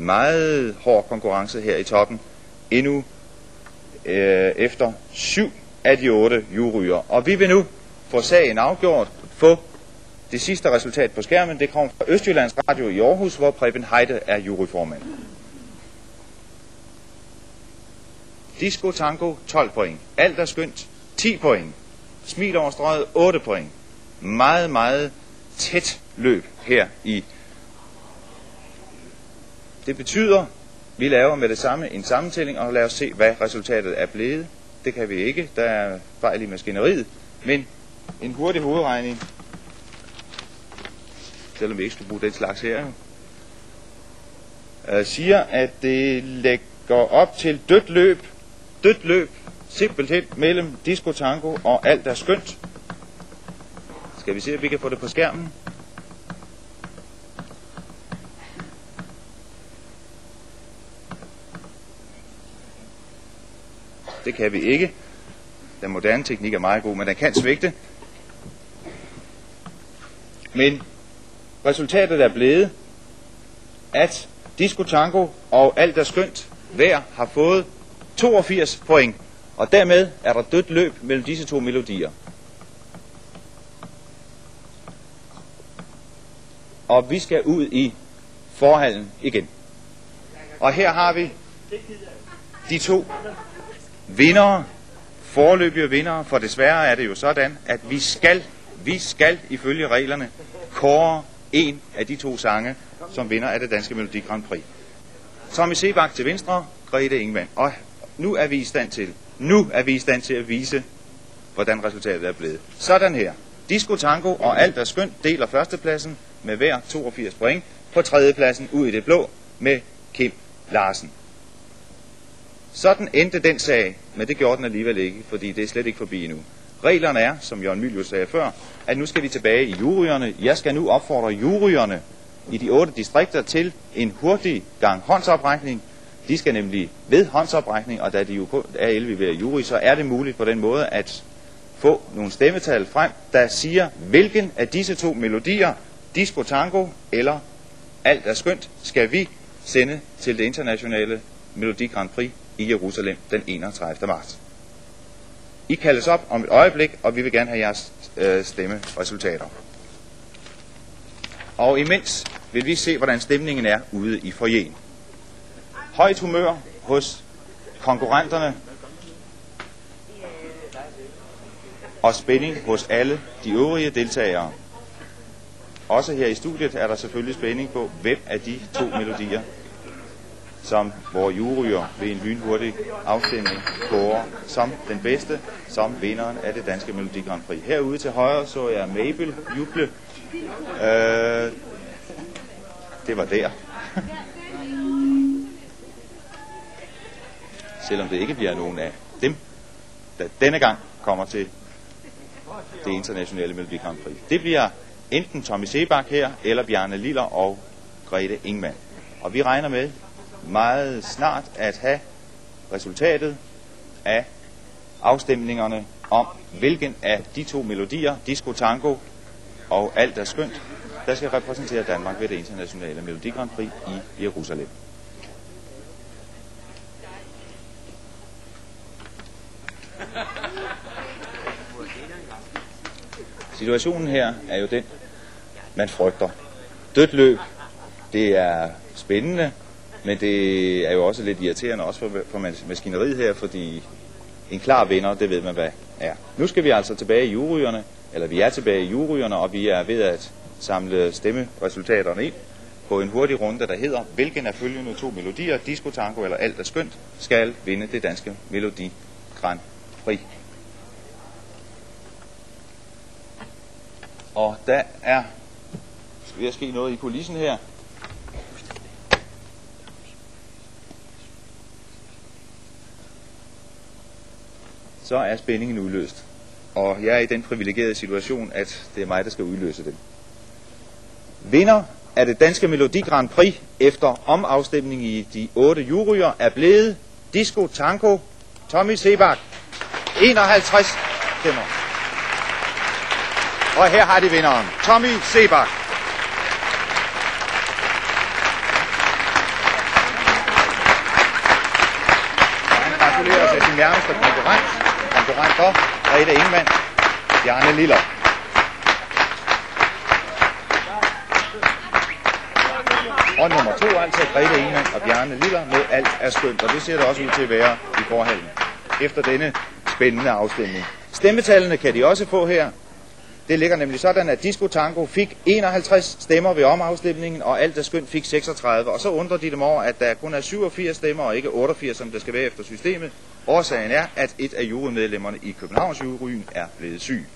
meget hård konkurrence her i toppen, endnu efter 7 af de 8 juryer. Og vi vil nu få sagen afgjort, få det sidste resultat på skærmen. Det kommer fra Østjyllands Radio i Aarhus, hvor Preben Heide er juryformand. Disco Tango 12 point. Alt er skønt 10 point. Smil over strøget 8 point. Meget, meget tæt løb her i. Det betyder, vi laver med det samme en sammentælling, og lad os se, hvad resultatet er blevet. Det kan vi ikke, der er fejl i maskineriet, men en hurtig hovedregning, selvom vi ikke skulle bruge den slags her, siger, at det lægger op til dødt løb, simpelthen mellem Disco Tango og Alt er skønt. Skal vi se, om vi kan få det på skærmen? Det kan vi ikke. Den moderne teknik er meget god, men den kan svigte. Men resultatet er blevet, at Disco Tango og Alt er skønt hver har fået 82 point. Og dermed er der dødt løb mellem disse to melodier. Og vi skal ud i forhallen igen. Og her har vi de to vindere, foreløbige vindere, for desværre er det jo sådan, at vi skal ifølge reglerne kåre en af de to sange, som vinder af det danske Melodi Grand Prix. Tommy Sebak til venstre, Grete Ingemann. Og nu er vi i stand til at vise, hvordan resultatet er blevet. Sådan her. Disco Tango og Alt er skønt deler førstepladsen med hver 82 point. På tredjepladsen ud i det blå med Kim Larsen. Sådan endte den sag, men det gjorde den alligevel ikke, fordi det er slet ikke forbi endnu. Reglerne er, som Jørgen Mylius sagde før, at nu skal vi tilbage i juryerne. Jeg skal nu opfordre juryerne i de 8 distrikter til en hurtig gang håndsoprækning. De skal nemlig ved håndsoprækning, og da de jo er 11 ved jury, så er det muligt på den måde at få nogle stemmetal frem, der siger, hvilken af disse to melodier, Disco Tango eller Alt er skønt, skal vi sende til det internationale Melodi Grand Prix i Jerusalem den 31. marts. I kaldes op om et øjeblik, og vi vil gerne have jeres stemmeresultater. Og imens vil vi se, hvordan stemningen er ude i foyeren. Højt humør hos konkurrenterne og spænding hos alle de øvrige deltagere. Også her i studiet er der selvfølgelig spænding på, hvem af de to melodier, som vores juryer ved en lynhurtig afstemning kårer som den bedste, som vinderen af det danske Melodi Grand Prix. Herude til højre så jeg Mabel juble. Det var der. Selvom det ikke bliver nogen af dem, der denne gang kommer til det internationale Melodi Grand Prix. Det bliver enten Tommy Sebak her, eller Bjarne Liller og Grete Ingemann. Og vi regner med meget snart at have resultatet af afstemningerne om, hvilken af de to melodier, Disco Tango og Alt er skønt, der skal repræsentere Danmark ved det internationale Melodi Grand Prix i Jerusalem. Situationen her er jo den, man frygter. Dødt løb, det er spændende, men det er jo også lidt irriterende også for maskineriet her, fordi en klar vinder, det ved man hvad er. Nu skal vi altså tilbage i juryerne, eller vi er tilbage i juryerne, og vi er ved at samle stemmeresultaterne ind på en hurtig runde, der hedder, hvilken af følgende to melodier, Disco Tango eller Alt er skønt, skal vinde det danske Melodi Grand Prix. Og der er ved at ske noget i kulissen her. Så er spændingen udløst. Og jeg er i den privilegerede situation, at det er mig, der skal udløse den. Vinder af det danske Melodi Grand Prix efter omafstemning i de 8 juryer er blevet Disco Tango, Tommy Sebak, 51 stemmer. Og her har de vinderen, Tommy Sebak. med sin nærmeste konkurrenter, Grete Ingemann, Bjarne Liller. Og nummer 2 altså Grete Ingemann og Bjarne Liller med alt er skønt, og det ser det også ud til at være i forhallen efter denne spændende afstemning. Stemmetallene kan de også få her. Det ligger nemlig sådan, at Disco Tango fik 51 stemmer ved omafstemningen, og alt er skønt fik 36. Og så undrer de dem over, at der kun er 87 stemmer og ikke 88, som det skal være efter systemet. Årsagen er, at et af jurymedlemmerne i Københavns juryen er blevet syg.